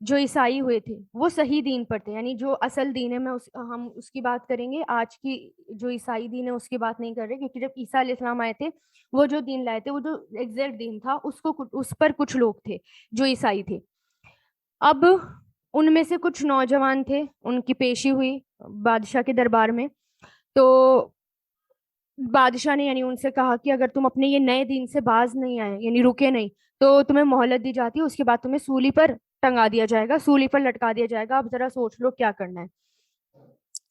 جو عیسائی ہوئے تھے وہ صحیح دین پر تھے، یعنی جو اصل دین ہے، ہم اس کی بات کریں گے، آج کی جو عیسائی دین ہے اس کی بات نہیں کر رہے، کیونکہ جب عیسیٰ علیہ السلام آئے تھے وہ جو دین لائے تھے، وہ جو ایگزیکٹ دین تھا اس پر کچھ لوگ تھے جو عیسائی تھے۔ اب ان میں سے کچھ نوجوان تھے، ان کی پیشی ہوئی بادشاہ کے دربار میں، تو بادشاہ نے یعنی ان سے کہا کہ اگر تم اپنے یہ نئے دین سے باز نہیں آئے، یعنی رکے نہیں، تو تمہیں مہلت دی جاتی ہے، اس کے بعد تمہیں سولی پر ٹنگا دیا جائے گا، سولی پر لٹکا دیا جائے گا، اب ذرا سوچ لو کیا کرنا ہے۔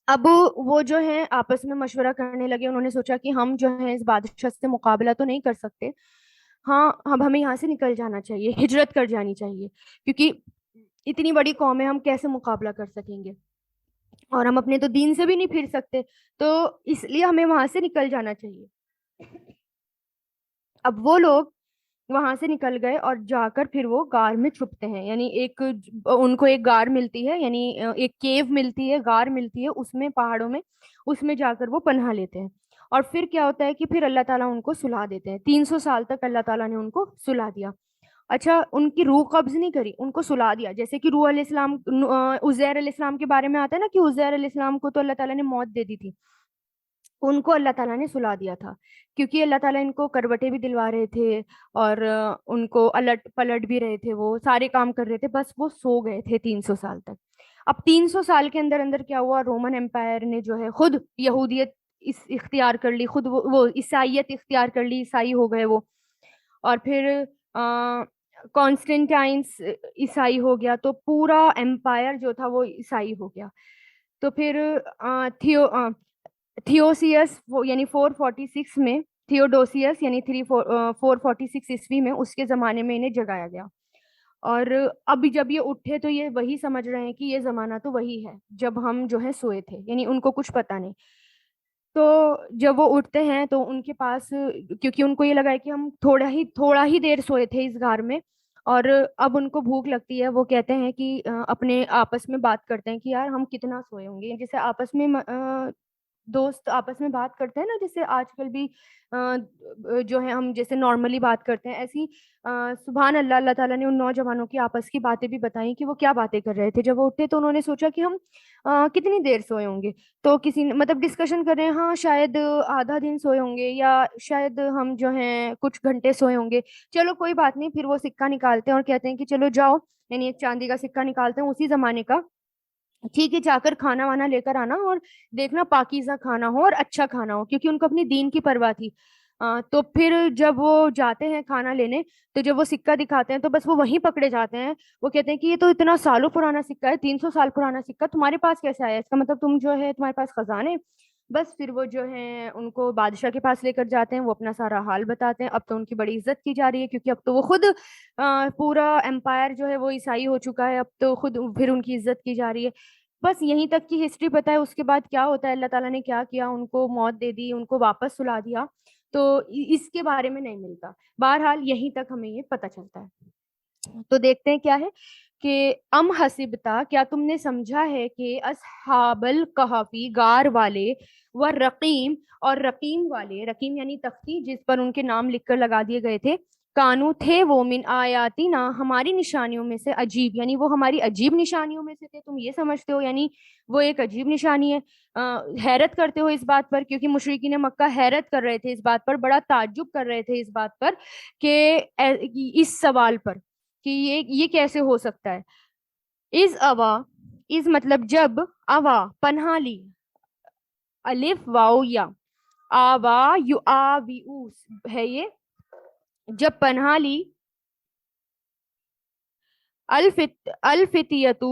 اب وہ جو ہیں آپس میں مشورہ کرنے لگے، انہوں نے سوچا کہ ہم جو ہیں اس بادشاہ سے مقابلہ تو نہیں کر سکتے، ہاں اب ہمیں یہاں سے نکل جانا چاہیے، ہجرت کر جانی چاہیے، کیونکہ اتنی بڑی قوم ہے، ہم کیسے مقابلہ کر سکیں گے، اور ہم اپنے تو دین سے بھی نہیں پھر سکتے، تو اس لیے ہمیں وہاں سے نکل جانا چاہیے۔ اب وہ لوگ وہاں سے نکل گئے اور جا کر پھر وہ غار میں چھپتے ہیں، یعنی ان کو ایک غار ملتی ہے، یعنی ایک کیو ملتی ہے، غار ملتی ہے، اس میں پہاڑوں میں، اس میں جا کر وہ پناہ لیتے ہیں۔ اور پھر کیا ہوتا ہے کہ پھر اللہ تعالیٰ ان کو سلا دیتے ہیں، 300 سال تک اللہ تعالیٰ نے ان کو سلا دیا۔ اچھا، ان کی روح قبض نہیں کری، ان کو سلا دیا، جیسے کہ روح علیہ السلام، عزیر علیہ السلام کے بارے میں آتا ہے نا کہ عزیر علیہ السلام کو تو اللہ تعالیٰ نے موت دے دی تھی، ان کو اللہ تعالیٰ نے سلا دیا تھا، کیونکہ اللہ تعالیٰ ان کو کروٹیں بھی دلوا رہے تھے، اور ان کو الٹ پلٹ بھی رہے تھے، وہ سارے کام کر رہے تھے، بس وہ سو گئے تھے 300 سال تک۔ اب 300 سال کے اندر اندر کیا ہوا، رومن امپائر نے جو ہے خود یہودیت اختیار کر لی، خود وہ عیسائیت اختیار کر لی، عیسائی ہو گئے وہ، اور پھر کانسٹنٹائنس عیسائی ہو گیا، تو پورا امپائر جو تھا وہ عیسائی ہو گیا۔ تو پھر تھیوسیس یعنی 446 میں، تھیوڈوسیس یعنی 446 عیسوی میں، اس کے زمانے میں انہیں جگایا گیا، اور اب جب یہ اٹھے تو یہ وہی سمجھ رہے ہیں کہ یہ زمانہ تو وہی ہے جب ہم جو ہے سوئے تھے، یعنی ان کو کچھ پتہ نہیں۔ تو جب وہ اٹھتے ہیں تو ان کے پاس، کیونکہ ان کو یہ لگا ہے کہ ہم تھوڑا ہی دیر سوئے تھے اس غار میں، اور اب ان کو بھوک لگتی ہے، وہ کہتے ہیں کہ اپنے آپس میں بات کرتے ہیں کہ یار ہم کتنا سوئے ہوں گے، جیسے آپس میں دوست آپس میں بات کرتے ہیں نا، جیسے آج کل بھی جو ہے ہم جیسے نارملی بات کرتے ہیں، ایسی سبحان اللہ، اللہ تعالیٰ نے ان نوجوانوں کی آپس کی باتیں بھی بتائیں کہ وہ کیا باتیں کر رہے تھے۔ جب وہ اٹھے تو انہوں نے سوچا کہ ہم کتنی دیر سوئے ہوں گے، تو کسی نے مطلب ڈسکشن کر رہے ہیں، ہاں شاید آدھا دن سوئے ہوں گے، یا شاید ہم جو ہیں کچھ گھنٹے سوئے ہوں گے، چلو کوئی بات نہیں۔ پھر وہ سکہ نکالتے ہیں اور کہتے ہیں کہ چلو جاؤ، یعنی ایک چاندی کا سکہ نکالتے ہیں اسی زمانے کا، ٹھیک ہے، جا کر کھانا وانا لے کر آنا، اور دیکھنا پاکیزہ کھانا ہو اور اچھا کھانا ہو، کیونکہ ان کو اپنی دین کی پرواہ تھی۔ تو پھر جب وہ جاتے ہیں کھانا لینے، تو جب وہ سکہ دکھاتے ہیں تو بس وہ وہیں پکڑے جاتے ہیں، وہ کہتے ہیں کہ یہ تو اتنا سالوں پرانا سکہ ہے، 300 سال پرانا سکہ تمہارے پاس کیسے آیا، اس کا مطلب تم جو ہے تمہارے پاس خزانے۔ بس پھر وہ جو ہیں ان کو بادشاہ کے پاس لے کر جاتے ہیں، وہ اپنا سارا حال بتاتے ہیں، اب تو ان کی بڑی عزت کی جا رہی ہے، کیونکہ اب تو وہ خود پورا امپائر جو ہے وہ عیسائی ہو چکا ہے، اب تو خود پھر ان کی عزت کی جا رہی ہے۔ بس یہیں تک کی ہسٹری پتہ ہے، اس کے بعد کیا ہوتا ہے، اللہ تعالیٰ نے کیا کیا، ان کو موت دے دی، ان کو واپس سلا دیا، تو اس کے بارے میں نہیں ملتا۔ بہرحال یہیں تک ہمیں یہ پتہ چلتا ہے۔ تو دیکھتے ہیں کیا ہے کہ ام حسبتا، کیا تم نے سمجھا ہے کہ اصحاب الکہفی، غار والے، رقیم اور رقیم والے، رقیم یعنی تختی جس پر ان کے نام لکھ کر لگا دیے گئے تھے، کانو تھے وہ، من آیاتنا، ہماری نشانیوں میں سے، عجیب یعنی وہ ہماری عجیب نشانیوں میں سے تھے، تم یہ سمجھتے ہو یعنی وہ ایک عجیب نشانی ہے، حیرت کرتے ہو اس بات پر، کیونکہ مشرکین مکہ حیرت کر رہے تھے اس بات پر، بڑا تعجب کر رہے تھے اس بات پر، کہ اس سوال پر کہ یہ کیسے ہو سکتا ہے۔ از اوا، از مطلب جب، اوا پناہ لی، الف واو یا، آوا یو آوی ہے، یہ جب پناہ لی، الفتیتو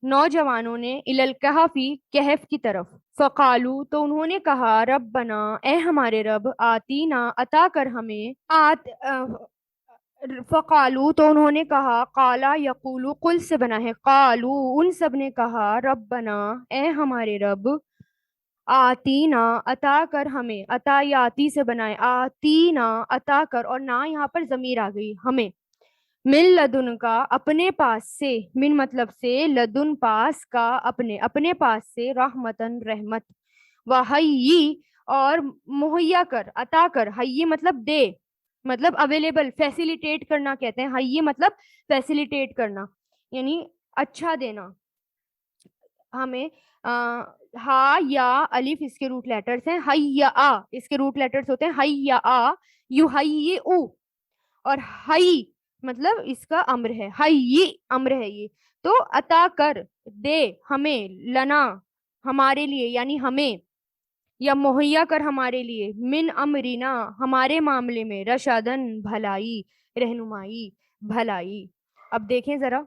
نوجوانوں نے، الکہفی کہف کی طرف، فقالو تو انہوں نے کہا، ربنا اے ہمارے رب، آتینا عطا کر ہمیں، فقالو تو انہوں نے کہا، قالا یقولو قل سے بنا ہے، قالو ان سب نے کہا، ربنا اے ہمارے رب، آتینا عطا کر ہمیں، عطا یاتی سے بنائے، آتینا عطا کر، اور نہ یہاں پر ضمیر آ گئی ہمیں، من لدن کا اپنے پاس سے، من مطلب سے، لدن پاس کا، اپنے پاس سے، رحمتن رحمت، وحیی اور مہیا کر، عطا کر، حیی مطلب دے، مطلب اویلیبل، فیسیلیٹیٹ کرنا کہتے ہیں، حیی مطلب فیسیلیٹیٹ کرنا، یعنی اچھا دینا ہمیں. ہا یا الف اس کے روٹ لیٹرز ہیں, حیا اس کے روٹ لیٹرز ہوتے ہیں حیا یو ہی او, اور ہئی مطلب اس کا امر ہے, ہئی امر ہے یہ. تو عطا کر دے ہمیں, لنا ہمارے لیے یعنی ہمیں, یا مہیا کر ہمارے لیے, من امرینا ہمارے معاملے میں, رشادن بھلائی, رہنمائی, بھلائی. اب دیکھیں ذرا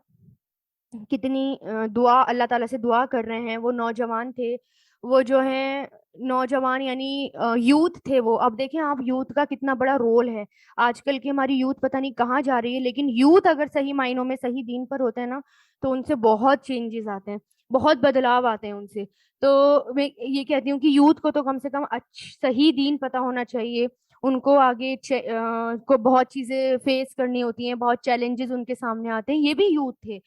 کتنی دعا اللہ تعالیٰ سے دعا کر رہے ہیں. وہ نوجوان تھے, وہ جو ہیں نوجوان یعنی یوتھ تھے وہ. اب دیکھیں آپ یوتھ کا کتنا بڑا رول ہے. آج کل کی ہماری یوتھ پتہ نہیں کہاں جا رہی ہے, لیکن یوتھ اگر صحیح معنوں میں صحیح دین پر ہوتے ہیں نا تو ان سے بہت چینجز آتے ہیں, بہت بدلاؤ آتے ہیں ان سے. تو میں یہ کہتی ہوں کہ یوتھ کو تو کم سے کم صحیح دین پتہ ہونا چاہیے. ان کو آگے کو بہت چیزیں فیس کرنی ہوتی ہیں, بہت چیلنجز ان کے سامنے آتے ہیں. یہ بھی یوتھ تھے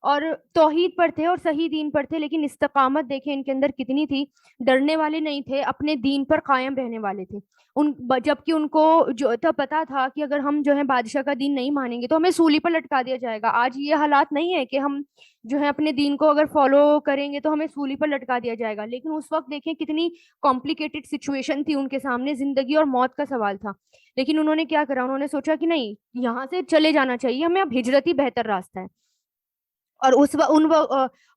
اور توحید پر تھے اور صحیح دین پر تھے, لیکن استقامت دیکھیں ان کے اندر کتنی تھی. ڈرنے والے نہیں تھے, اپنے دین پر قائم رہنے والے تھے. جبکہ ان کو جو تو پتا تھا کہ اگر ہم جو ہے بادشاہ کا دین نہیں مانیں گے تو ہمیں سولی پر لٹکا دیا جائے گا. آج یہ حالات نہیں ہے کہ ہم جو ہے اپنے دین کو اگر فالو کریں گے تو ہمیں سولی پر لٹکا دیا جائے گا, لیکن اس وقت دیکھیں کتنی کمپلیکیٹڈ سچویشن تھی ان کے سامنے, زندگی اور موت کا سوال تھا. لیکن انہوں نے کیا کرا, انہوں نے سوچا کہ نہیں, یہاں سے چلے جانا چاہیے ہمیں, اب ہجرت ہی بہتر راستہ ہے. اور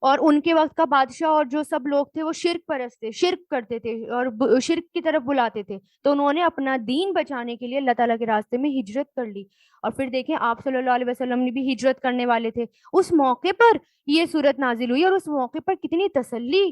اور ان کے وقت کا بادشاہ اور جو سب لوگ تھے وہ شرک پرست تھے, شرک کرتے تھے اور شرک کی طرف بلاتے تھے. تو انہوں نے اپنا دین بچانے کے لیے اللہ تعالیٰ کے راستے میں ہجرت کر لی. اور پھر دیکھیں آپ صلی اللہ علیہ وسلم نے بھی ہجرت کرنے والے تھے. اس موقع پر یہ صورت نازل ہوئی, اور اس موقع پر کتنی تسلی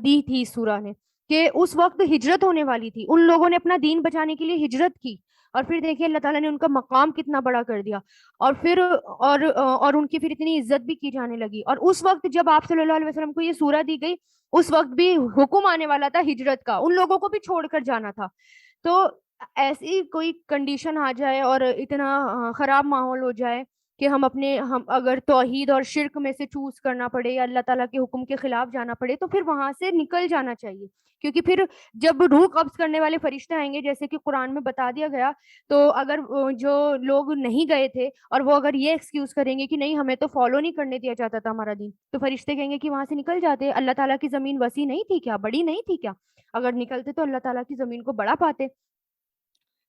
دی تھی اس سورہ نے کہ اس وقت ہجرت ہونے والی تھی. ان لوگوں نے اپنا دین بچانے کے لیے ہجرت کی, اور پھر دیکھیں اللہ تعالیٰ نے ان کا مقام کتنا بڑا کر دیا. اور پھر اور ان کی پھر اتنی عزت بھی کی جانے لگی. اور اس وقت جب آپ صلی اللہ علیہ وسلم کو یہ سورہ دی گئی, اس وقت بھی حکم آنے والا تھا ہجرت کا, ان لوگوں کو بھی چھوڑ کر جانا تھا. تو ایسی کوئی کنڈیشن آ جائے اور اتنا خراب ماحول ہو جائے کہ ہم اگر توحید اور شرک میں سے چوز کرنا پڑے یا اللہ تعالیٰ کے حکم کے خلاف جانا پڑے, تو پھر وہاں سے نکل جانا چاہیے. کیونکہ پھر جب روح قبض کرنے والے فرشتے آئیں گے, جیسے کہ قرآن میں بتا دیا گیا, تو اگر جو لوگ نہیں گئے تھے اور وہ اگر یہ ایکسکیوز کریں گے کہ نہیں ہمیں تو فالو نہیں کرنے دیا جاتا تھا ہمارا دین, تو فرشتے کہیں گے کہ وہاں سے نکل جاتے. اللہ تعالیٰ کی زمین وسیع نہیں تھی کیا, بڑی نہیں تھی کیا؟ اگر نکلتے تو اللہ تعالیٰ کی زمین کو بڑا پاتے.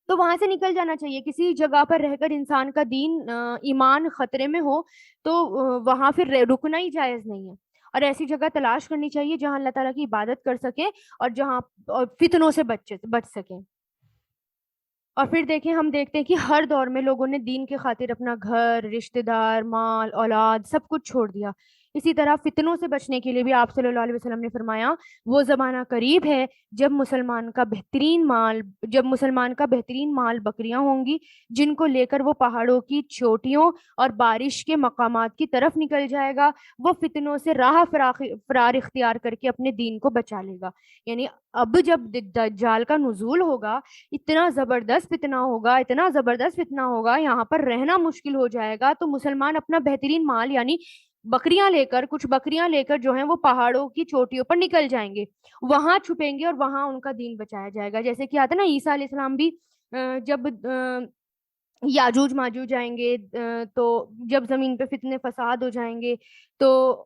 تو وہاں سے نکل جانا چاہیے. کسی جگہ پر رہ کر انسان کا دین ایمان خطرے میں ہو تو وہاں پھر رکنا ہی جائز نہیں ہے, اور ایسی جگہ تلاش کرنی چاہیے جہاں اللہ تعالیٰ کی عبادت کر سکے اور جہاں فتنوں سے بچ سکیں. اور پھر دیکھیں ہم دیکھتے ہیں کہ ہر دور میں لوگوں نے دین کے خاطر اپنا گھر, رشتہ دار, مال, اولاد سب کچھ چھوڑ دیا. اسی طرح فتنوں سے بچنے کے لیے بھی آپ صلی اللہ علیہ وسلم نے فرمایا وہ زمانہ قریب ہے جب مسلمان کا بہترین مال بکریاں ہوں گی, جن کو لے کر وہ پہاڑوں کی چوٹیوں اور بارش کے مقامات کی طرف نکل جائے گا. وہ فتنوں سے راہ فرار اختیار کر کے اپنے دین کو بچا لے گا. یعنی اب جب دجال کا نزول ہوگا, اتنا زبردست فتنہ ہوگا, یہاں پر رہنا مشکل ہو جائے گا. تو مسلمان اپنا بہترین مال یعنی کچھ بکریاں لے کر جو ہیں وہ پہاڑوں کی چوٹیوں پر نکل جائیں گے, وہاں چھپیں گے اور وہاں ان کا دین بچایا جائے گا. جیسے کہ آتا نا عیسیٰ علیہ السلام بھی جب یاجوج ماجوج آئیں گے, تو جب زمین پہ فتنے فساد ہو جائیں گے, تو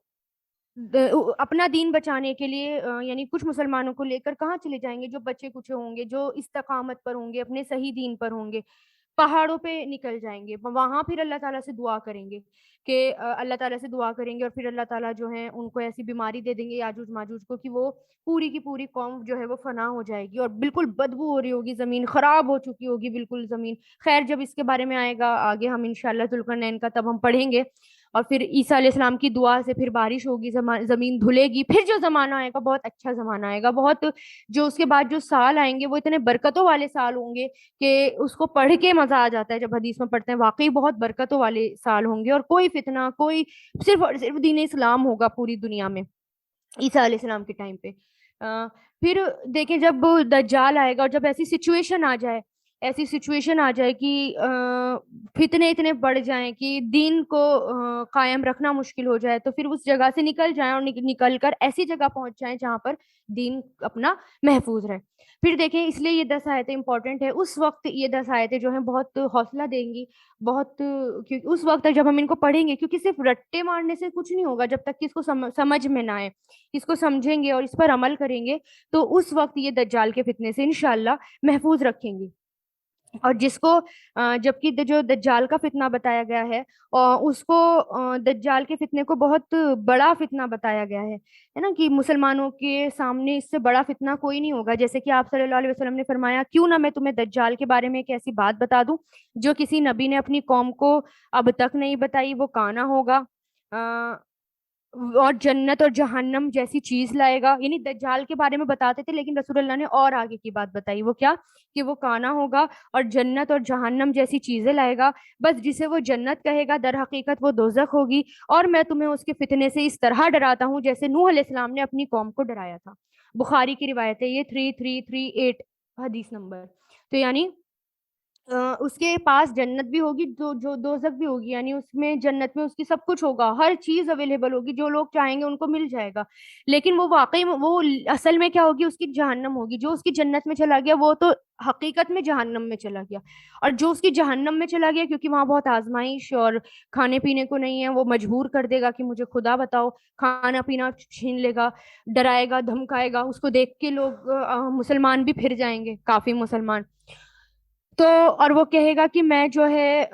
اپنا دین بچانے کے لیے یعنی کچھ مسلمانوں کو لے کر کہاں چلے جائیں گے, جو بچے کچھ ہوں گے, جو استقامت پر ہوں گے, اپنے صحیح دین پر ہوں گے, پہاڑوں پہ نکل جائیں گے. وہاں پھر اللہ تعالیٰ سے دعا کریں گے اور پھر اللہ تعالیٰ جو ہے ان کو ایسی بیماری دے دیں گے یاجوج ماجوج کو کہ وہ پوری کی پوری قوم جو ہے وہ فنا ہو جائے گی, اور بالکل بدبو ہو رہی ہوگی, زمین خراب ہو چکی ہوگی بالکل زمین. خیر جب اس کے بارے میں آئے گا آگے ہم انشاءاللہ ذوالقرنین کا تب ہم پڑھیں گے. اور پھر عیسیٰ علیہ السلام کی دعا سے پھر بارش ہوگی, زمین دھلے گی. پھر جو زمانہ آئے گا بہت اچھا زمانہ آئے گا, بہت جو اس کے بعد جو سال آئیں گے وہ اتنے برکتوں والے سال ہوں گے کہ اس کو پڑھ کے مزہ آ جاتا ہے. جب حدیث میں پڑھتے ہیں واقعی بہت برکتوں والے سال ہوں گے, اور کوئی فتنہ, کوئی صرف اور صرف دین اسلام ہوگا پوری دنیا میں عیسیٰ علیہ السلام کے ٹائم پہ. پھر دیکھیں جب دجال آئے گا اور جب ایسی سچویشن آ جائے ایسی سچویشن آ جائے کہ فتنے اتنے بڑھ جائیں کہ دین کو قائم رکھنا مشکل ہو جائے، تو پھر اس جگہ سے نکل جائیں اور نکل کر ایسی جگہ پہنچ جائیں جہاں پر دین اپنا محفوظ رہے۔ پھر دیکھیں اس لیے یہ 10 آیتیں امپورٹنٹ ہے، اس وقت یہ 10 آیتیں جو ہیں بہت حوصلہ دیں گی، بہت، کیونکہ اس وقت جب ہم ان کو پڑھیں گے، کیونکہ صرف رٹے مارنے سے کچھ نہیں ہوگا جب تک کہ اس کو سمجھ میں نہ آئے، اس کو سمجھیں گے اور اس پر عمل کریں گے تو اس وقت یہ دجال کے فتنے سے انشاءاللہ محفوظ رکھیں گی۔ اور جس کو جبکہ جو دجال کا فتنہ بتایا گیا ہے، اور اس کو دجال کے فتنے کو بہت بڑا فتنہ بتایا گیا ہے نا، کہ مسلمانوں کے سامنے اس سے بڑا فتنہ کوئی نہیں ہوگا، جیسے کہ آپ صلی اللہ علیہ وسلم نے فرمایا، کیوں نہ میں تمہیں دجال کے بارے میں ایک ایسی بات بتا دوں جو کسی نبی نے اپنی قوم کو اب تک نہیں بتائی، وہ کانا ہوگا اور جنت اور جہنم جیسی چیز لائے گا۔ یعنی دجال کے بارے میں بتاتے تھے، لیکن رسول اللہ نے اور آگے کی بات بتائی، وہ کیا؟ کہ وہ کانا ہوگا اور جنت اور جہنم جیسی چیزیں لائے گا، بس جسے وہ جنت کہے گا در حقیقت وہ دوزخ ہوگی، اور میں تمہیں اس کے فتنے سے اس طرح ڈراتا ہوں جیسے نوح علیہ السلام نے اپنی قوم کو ڈرایا تھا۔ بخاری کی روایت ہے، یہ 3338 حدیث نمبر۔ تو یعنی اس کے پاس جنت بھی ہوگی، جو دوزخ بھی ہوگی، یعنی اس میں جنت میں اس کی سب کچھ ہوگا، ہر چیز اویلیبل ہوگی، جو لوگ چاہیں گے ان کو مل جائے گا، لیکن وہ واقعی وہ اصل میں کیا ہوگی؟ اس کی جہنم ہوگی۔ جو اس کی جنت میں چلا گیا وہ تو حقیقت میں جہنم میں چلا گیا، اور جو اس کی جہنم میں چلا گیا کیونکہ وہاں بہت آزمائش اور کھانے پینے کو نہیں ہے، وہ مجبور کر دے گا کہ مجھے خدا بتاؤ، کھانا پینا چھین لے گا، ڈرائے گا، دھمکائے گا، اس کو دیکھ کے لوگ مسلمان بھی پھر جائیں گے، کافی مسلمان، تو اور وہ کہے گا کہ میں جو ہے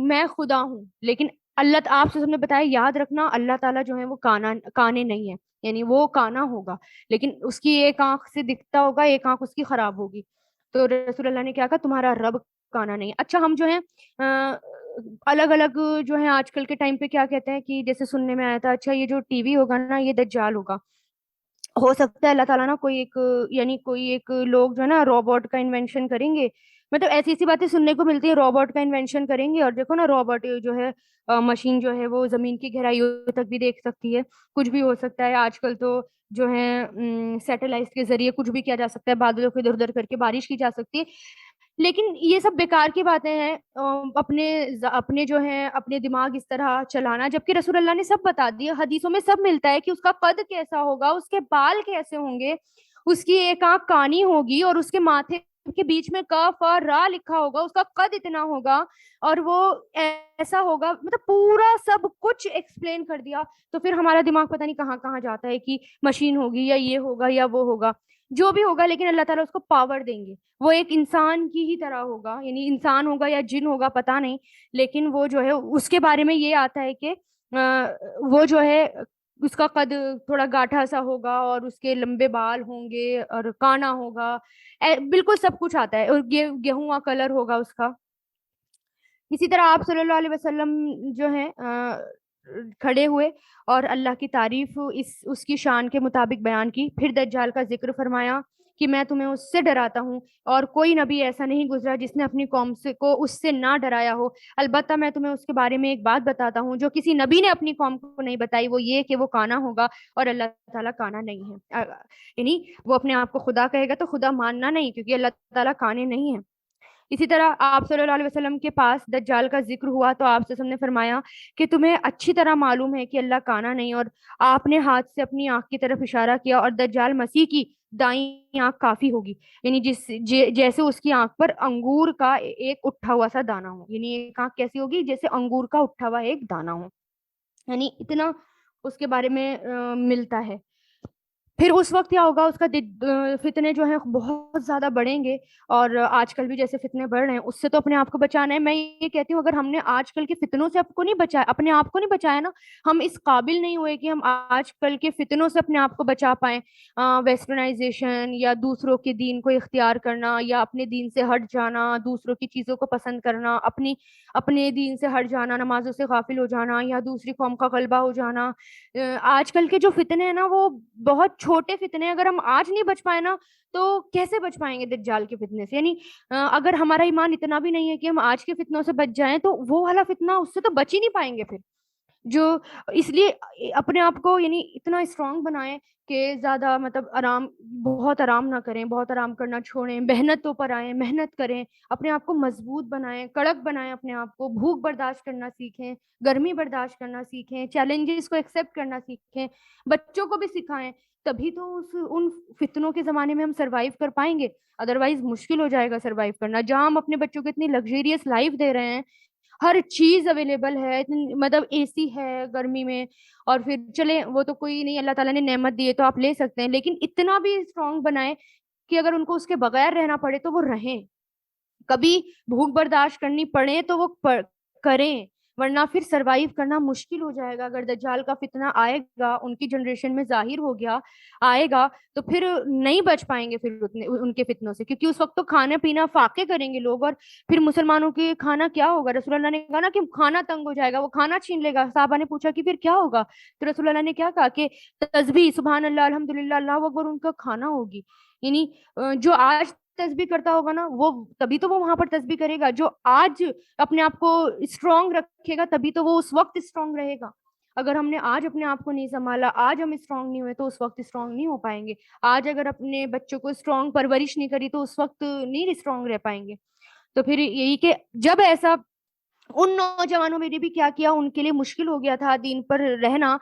میں خدا ہوں، لیکن اللہ آپ سے سب نے بتایا، یاد رکھنا اللہ تعالیٰ جو ہے وہ کانے نہیں ہے، یعنی وہ کانا ہوگا، لیکن اس کی ایک آنکھ سے دکھتا ہوگا، ایک آنکھ اس کی خراب ہوگی۔ تو رسول اللہ نے کیا کہا؟ تمہارا رب کانا نہیں ہے۔ اچھا، ہم جو ہے الگ الگ جو ہے آج کل کے ٹائم پہ کیا کہتے ہیں کہ جیسے سننے میں آیا تھا، اچھا یہ جو ٹی وی ہوگا نا یہ دجال ہوگا، ہو سکتا ہے اللہ تعالیٰ نا کوئی ایک لوگ جو ہے نا روبوٹ کا انوینشن کریں گے، مطلب ایسی ایسی باتیں سننے کو ملتی ہے، روبوٹ کا انوینشن کریں گے، اور دیکھو نا روبوٹ جو ہے مشین جو ہے وہ زمین کی گہرائیوں تک بھی دیکھ سکتی ہے، کچھ بھی ہو سکتا ہے۔ آج کل تو جو ہے سیٹلائٹ کے ذریعے کچھ بھی کیا جا سکتا ہے، بادلوں کو ادھر ادھر کر کے بارش کی جا سکتی ہے، لیکن یہ سب بیکار کی باتیں ہیں، اپنے جو ہیں اپنے دماغ اس طرح چلانا، جبکہ رسول اللہ نے سب بتا دیا، حدیثوں میں سب ملتا ہے کہ اس کا قد کیسا ہوگا، اس کے بال کیسے ہوں گے، اس کی ایک آنکھ کانی ہوگی، اور اس کے ماتھے کے بیچ میں کاف اور را لکھا ہوگا، اس کا قد اتنا ہوگا، اور وہ ایسا ہوگا، مطلب پورا سب کچھ ایکسپلین کر دیا۔ تو پھر ہمارا دماغ پتہ نہیں کہاں کہاں جاتا ہے کہ مشین ہوگی یا یہ ہوگا یا وہ ہوگا، جو بھی ہوگا، لیکن اللہ تعالیٰ اس کو پاور دیں گے، وہ ایک انسان کی ہی طرح ہوگا، یعنی انسان ہوگا یا جن ہوگا پتہ نہیں، لیکن وہ جو ہے اس کے بارے میں یہ آتا ہے کہ وہ جو ہے اس کا قد تھوڑا گاٹھا سا ہوگا، اور اس کے لمبے بال ہوں گے، اور کانا ہوگا، بالکل سب کچھ آتا ہے، اور گیہواں کلر ہوگا اس کا۔ اسی طرح آپ صلی اللہ علیہ وسلم جو ہیں کھڑے ہوئے اور اللہ کی تعریف اس کی شان کے مطابق بیان کی، پھر دجال کا ذکر فرمایا کہ میں تمہیں اس سے ڈراتا ہوں، اور کوئی نبی ایسا نہیں گزرا جس نے اپنی قوم کو اس سے نہ ڈرایا ہو، البتہ میں تمہیں اس کے بارے میں ایک بات بتاتا ہوں جو کسی نبی نے اپنی قوم کو نہیں بتائی، وہ یہ کہ وہ کانا ہوگا، اور اللہ تعالیٰ کانا نہیں ہے، یعنی وہ اپنے آپ کو خدا کہے گا تو خدا ماننا نہیں، کیونکہ اللہ تعالیٰ کانے نہیں ہے۔ اسی طرح آپ صلی اللہ علیہ وسلم کے پاس دجال کا ذکر ہوا تو آپ سے نے فرمایا کہ تمہیں اچھی طرح معلوم ہے کہ اللہ کانا نہیں، اور آپ نے ہاتھ سے اپنی آنکھ کی طرف اشارہ کیا، اور دجال مسیح کی دائیں آنکھ کافی ہوگی، یعنی جیسے اس کی آنکھ پر انگور کا ایک اٹھا ہوا سا دانا ہو، یعنی ایک آنکھ کیسی ہوگی؟ جیسے انگور کا اٹھا ہوا ایک دانا ہو، یعنی اتنا اس کے بارے میں ملتا ہے۔ پھر اس وقت کیا ہوگا؟ اس کا فتنے جو ہیں بہت زیادہ بڑھیں گے، اور آج کل بھی جیسے فتنے بڑھ رہے ہیں اس سے تو اپنے آپ کو بچانا ہے۔ میں یہ کہتی ہوں اگر ہم نے آج کل کے فتنوں سے اپنے آپ کو نہیں بچایا نا، ہم اس قابل نہیں ہوئے کہ ہم آج کل کے فتنوں سے اپنے آپ کو بچا پائیں، ویسٹرنائزیشن یا دوسروں کے دین کو اختیار کرنا، یا اپنے دین سے ہٹ جانا، دوسروں کی چیزوں کو پسند کرنا، اپنے دین سے ہٹ جانا، نمازوں سے غافل ہو جانا، یا دوسری قوم کا غلبہ ہو جانا۔ آج کل کے جو فتنے ہیں نا وہ بہت چھوٹے فتنے ہیں، اگر ہم آج نہیں بچ پائے نا تو کیسے بچ پائیں گے دجال کے فتنے سے؟ یعنی اگر ہمارا ایمان اتنا بھی نہیں ہے کہ ہم آج کے فتنوں سے بچ جائیں تو وہ والا فتنہ اس سے تو بچ ہی نہیں پائیں گے پھر، جو اس لیے اپنے آپ کو یعنی اتنا اسٹرانگ بنائیں کہ زیادہ مطلب بہت آرام نہ کریں، بہت آرام کرنا چھوڑیں، محنتوں پر آئیں، محنت کریں، اپنے آپ کو مضبوط بنائیں، کڑک بنائیں اپنے آپ کو، بھوک برداشت کرنا سیکھیں، گرمی برداشت کرنا سیکھیں، چیلنجز کو ایکسیپٹ کرنا سیکھیں، بچوں کو بھی سکھائیں، تبھی تو ان فتنوں کے زمانے میں ہم سروائیو کر پائیں گے، ادروائز مشکل ہو جائے گا سروائیو کرنا. جہاں ہم اپنے بچوں کو اتنی لگژریس لائف دے رہے ہیں، ہر چیز اویلیبل ہے، مطلب اے سی ہے گرمی میں، اور پھر چلے وہ تو کوئی نہیں، اللہ تعالیٰ نے نعمت دی ہے تو آپ لے سکتے ہیں، لیکن اتنا بھی اسٹرانگ بنائیں کہ اگر ان کو اس کے بغیر رہنا پڑے تو وہ رہیں، کبھی بھوک برداشت کرنی پڑے تو وہ کریں، ورنہ پھر سروائیو کرنا مشکل ہو جائے گا. اگر دجال کا فتنہ آئے گا، ان کی جنریشن میں ظاہر ہو گیا، آئے گا، تو پھر نہیں بچ پائیں گے پھر ان کے فتنوں سے، کیونکہ اس وقت تو کھانا پینا فاقے کریں گے لوگ، اور پھر مسلمانوں کے کھانا کیا ہوگا. رسول اللہ نے کہا نا کہ کھانا تنگ ہو جائے گا، وہ کھانا چھین لے گا. صحابہ نے پوچھا کہ پھر کیا ہوگا، تو رسول اللہ نے کیا کہا کہ تسبیح، سبحان اللہ، الحمدللہ، اللہ اکبر ان کا کھانا ہوگی. یعنی جو آج تسبیح کرتا ہوگا نا، وہ تبھی تو وہ وہاں پر تسبیح کرے گا. جو آج اپنے آپ کو اسٹرانگ رکھے گا تبھی تو وہ اس وقت اسٹرانگ رہے گا. اگر ہم نے آج اپنے آپ کو نہیں سنبھالا، آج ہم اسٹرانگ نہیں ہوئے، تو اس وقت اسٹرانگ نہیں ہو پائیں گے. آج اگر اپنے بچوں کو اسٹرانگ پرورش نہیں کری تو اس وقت نہیں اسٹرانگ رہ پائیں گے. تو پھر یہی کہ جب ایسا ان نوجوانوں میں نے بھی کیا کیا، ان کے لیے مشکل ہو گیا تھا دین پر رہنا،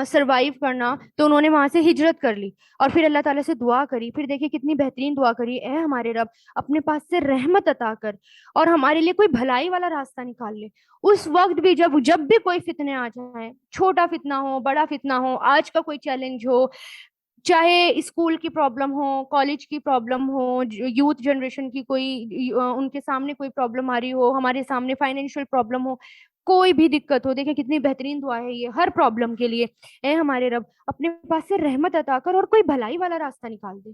سروائیو کرنا، تو انہوں نے وہاں سے ہجرت کر لی اور پھر اللہ تعالیٰ سے دعا کری. پھر دیکھیں کتنی بہترین دعا کری، اے ہمارے رب اپنے پاس سے رحمت عطا کر اور ہمارے لیے کوئی بھلائی والا راستہ نکال لے. اس وقت بھی جب بھی کوئی فتنے آ جائیں، چھوٹا فتنہ ہو، بڑا فتنہ ہو، آج کا کوئی چیلنج ہو، چاہے اسکول کی پرابلم ہو، کالج کی پرابلم ہو، یوتھ جنریشن کی کوئی ان کے سامنے کوئی پرابلم آ رہی ہو، ہمارے سامنے فائنینشیل پرابلم ہو، کوئی بھی دقت ہو، دیکھیں کتنی بہترین دعا ہے یہ ہر پرابلم کے لیے، اے ہمارے رب اپنے پاس سے رحمت عطا کر اور کوئی بھلائی والا راستہ نکال دے.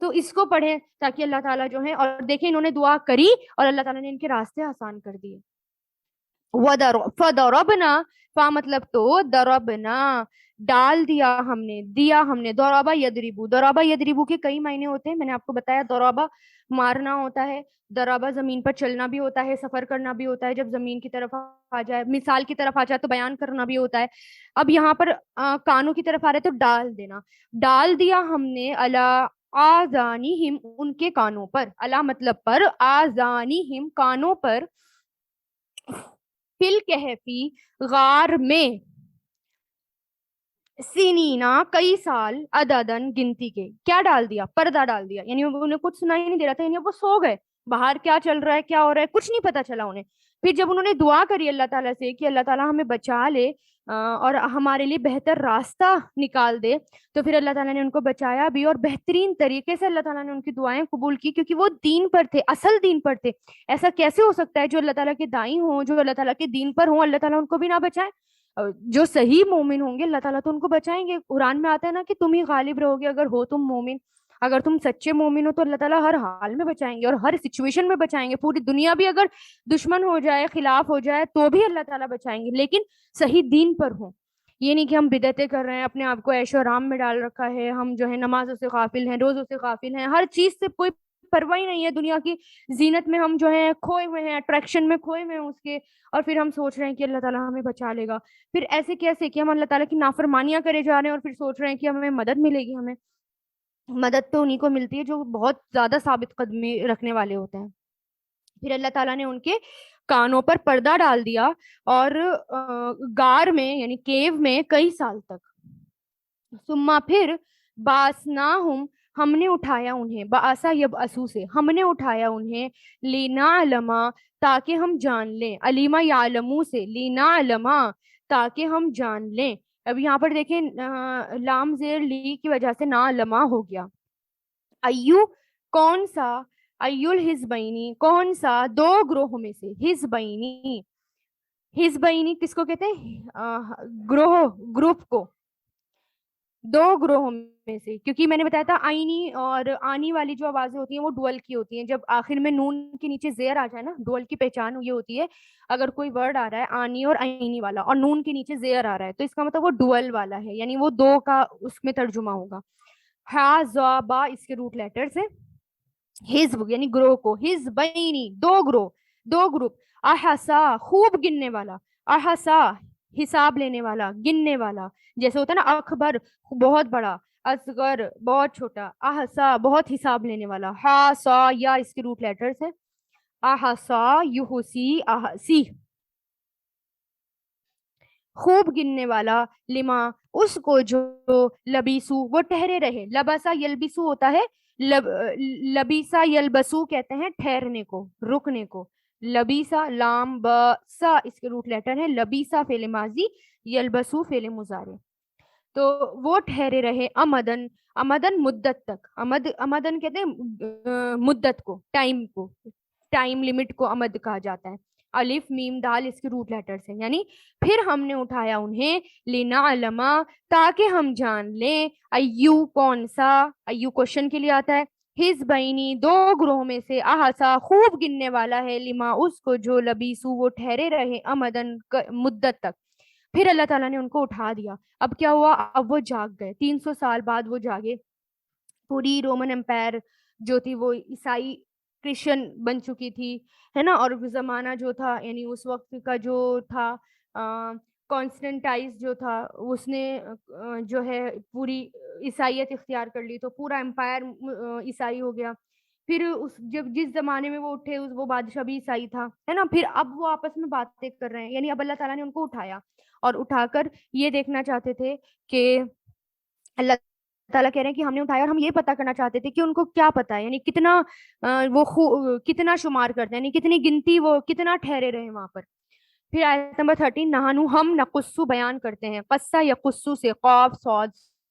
تو اس کو پڑھیں تاکہ اللہ تعالیٰ جو ہے، اور دیکھیں انہوں نے دعا کری اور اللہ تعالیٰ نے ان کے راستے آسان کر دیے. فَضَرَبْنَا، فا مطلب تو دربنا، ڈال دیا ہم نے. دورابا یدریبو، دورابا یدریبو کے کئی معنی ہوتے ہیں، میں نے آپ کو بتایا. دورابا مارنا ہوتا ہے، درابا زمین پر چلنا بھی ہوتا ہے، سفر کرنا بھی ہوتا ہے، جب زمین کی طرف آ جائے، مثال کی طرف آ جائے تو بیان کرنا بھی ہوتا ہے. اب یہاں پر کانوں کی طرف آ رہے تو ڈال دینا. ڈال دیا ہم نے علی آذانہم، ان کے کانوں پر، علی مطلب پر، آذانہم کانوں پر، فل کہفی غار میں، سنینا کئی سال، عددن گنتی کے. کیا ڈال دیا؟ پردہ ڈال دیا، یعنی انہیں کچھ سنائی نہیں دے رہا تھا، یعنی وہ سو گئے، باہر کیا چل رہا ہے، کیا ہو رہا ہے، کچھ نہیں پتا چلا انہیں. پھر جب انہوں نے دعا کری اللہ تعالیٰ سے کہ اللہ تعالیٰ ہمیں بچا لے اور ہمارے لیے بہتر راستہ نکال دے، تو پھر اللہ تعالیٰ نے ان کو بچایا بھی، اور بہترین طریقے سے اللہ تعالیٰ نے ان کی دعائیں قبول کی، کیونکہ وہ دین پر تھے، اصل دین پر تھے. ایسا کیسے ہو سکتا ہے جو اللہ تعالیٰ کے دائیں ہوں، جو اللہ تعالیٰ کے دین پر ہوں، اللہ تعالیٰ ان کو بھی نہ بچائے. جو صحیح مومن ہوں گے اللہ تعالیٰ تو ان کو بچائیں گے. قرآن میں آتا ہے نا کہ تم ہی غالب رہو گے اگر ہو تم مومن. اگر تم سچے مومن ہو تو اللہ تعالیٰ ہر حال میں بچائیں گے اور ہر سچویشن میں بچائیں گے. پوری دنیا بھی اگر دشمن ہو جائے، خلاف ہو جائے، تو بھی اللہ تعالیٰ بچائیں گے، لیکن صحیح دین پر ہوں. یہ نہیں کہ ہم بدعتیں کر رہے ہیں، اپنے آپ کو عیش و آرام میں ڈال رکھا ہے، ہم جو ہے نمازوں سے غافل ہیں، روزوں سے غافل ہیں، ہر چیز سے کوئی پرواہ ہی نہیں ہے، دنیا کی زینت میں ہم جو ہیں کھوئے ہوئے ہیں، اٹریکشن میں کھوئے ہوئے ہیں اس کے، اور پھر ہم سوچ رہے ہیں کہ اللہ تعالیٰ ہمیں بچا لے گا. پھر ایسے کیسے کہ ہم اللہ تعالیٰ کی نافرمانیاں کرے جا رہے ہیں اور پھر سوچ رہے ہیں کہ ہمیں مدد ملے گی. ہمیں مدد تو انہیں کو ملتی ہے جو بہت زیادہ ثابت قدمی رکھنے والے ہوتے ہیں. پھر اللہ تعالیٰ نے ان کے کانوں پر پردہ ڈال دیا اور غار میں یعنی کیو میں کئی سال تک. ثم پھر باسناہم، ہم نے اٹھایا انہیں، باسا یبعثو سے، ہم نے اٹھایا انہیں، لنعلما، تاکہ ہم جان لیں، علیما یعلمو سے، لنعلما، تاکہ ہم جان لیں. اب یہاں پر دیکھیں لام زیر لی کی وجہ سے نعلما ہو گیا. ایو کون سا، ایو الحزبینی کون سا، دو گروہوں میں سے، حزبینی، حزبینی کس کو کہتے ہیں؟ گروہ، گروپ کو، دو گروہوں میں سے. کیونکہ میں نے بتایا تھا آئینی اور آنی والی جو آوازیں ہوتی ہیں وہ ڈوئل کی ہوتی ہیں. جب آخر میں نون کے نیچے زیر آ جائے نا، ڈوئل کی پہچان یہ ہوتی ہے اگر کوئی ورڈ آ رہا ہے آنی اور آئینی والا اور نون کے نیچے زیر آ رہا ہے تو اس کا مطلب وہ ڈوئل والا ہے، یعنی وہ دو کا اس میں ترجمہ ہوگا. ہا زا با اس کے روٹ لیٹر سے، حزب یعنی گروہ کو، حزبینی دو گروہ، دو گروپ، احسا خوب گننے والا، احسا حساب لینے والا، گننے والا. جیسے ہوتا ہے نا اکبر بہت بڑا، اصغر بہت چھوٹا، احسا بہت حساب لینے والا. ہا سا یا اس کے روٹ لیٹرز ہیں. احسا یحسی احسی، خوب گننے والا. لما اس کو جو لبیسو وہ ٹھہرے رہے. لبسا یلبسو ہوتا ہے، لبیسا یلبسو کہتے ہیں ٹھہرنے کو، رکنے کو. لبیسا لام بسا اس کے روٹ لیٹر ہے. لبیسا فعل ماضی، یلبسو فعل مضارع. تو وہ ٹھہرے رہے امدن، امدن مدت تک. امدن کہتے ہیں مدت کو، ٹائم کو، ٹائم لمٹ کو امد کہا جاتا ہے. الف میم دال اس کے روٹ لیٹرز ہیں. یعنی پھر ہم نے اٹھایا انہیں لنعلما تاکہ ہم جان لیں. ایو کون سا، ایو کوشچن کے لیے آتا ہے. حزبینی دو گروہ میں سے، احسا خوب گننے والا ہے، لما اس کو جو لبیسو وہ ٹھہرے رہے امدن مدت تک. پھر اللہ تعالیٰ نے ان کو اٹھا دیا. اب کیا ہوا؟ اب وہ جاگ گئے. 300 سال بعد وہ جاگے. پوری رومن امپائر جو تھی وہ عیسائی کرسچن بن چکی تھی، ہے نا. اور زمانہ جو تھا یعنی اس وقت کا جو تھا، کانسٹنٹائز جو تھا اس نے جو ہے پوری عیسائیت اختیار کر لی، تو پورا امپائر عیسائی ہو گیا. پھر اس جب جس زمانے میں وہ اٹھے وہ بادشاہ بھی عیسائی تھا، ہے نا. پھر اب وہ آپس میں باتیں کر رہے ہیں. یعنی اب اللہ تعالیٰ نے ان کو اٹھایا اور اٹھا کر یہ دیکھنا چاہتے تھے کہ اللہ تعالیٰ کہہ رہے ہیں کہ ہم نے اٹھایا اور ہم یہ پتا کرنا چاہتے تھے کہ ان کو کیا پتا ہے، یعنی کتنا وہ کتنا شمار کرتے ہیں، یعنی کتنی گنتی، وہ کتنا ٹھہرے رہے وہاں پر. پھر آیت نمبر 13 نہانو ہم نقصو بیان کرتے ہیں. قصہ یقصو سے قاف صاد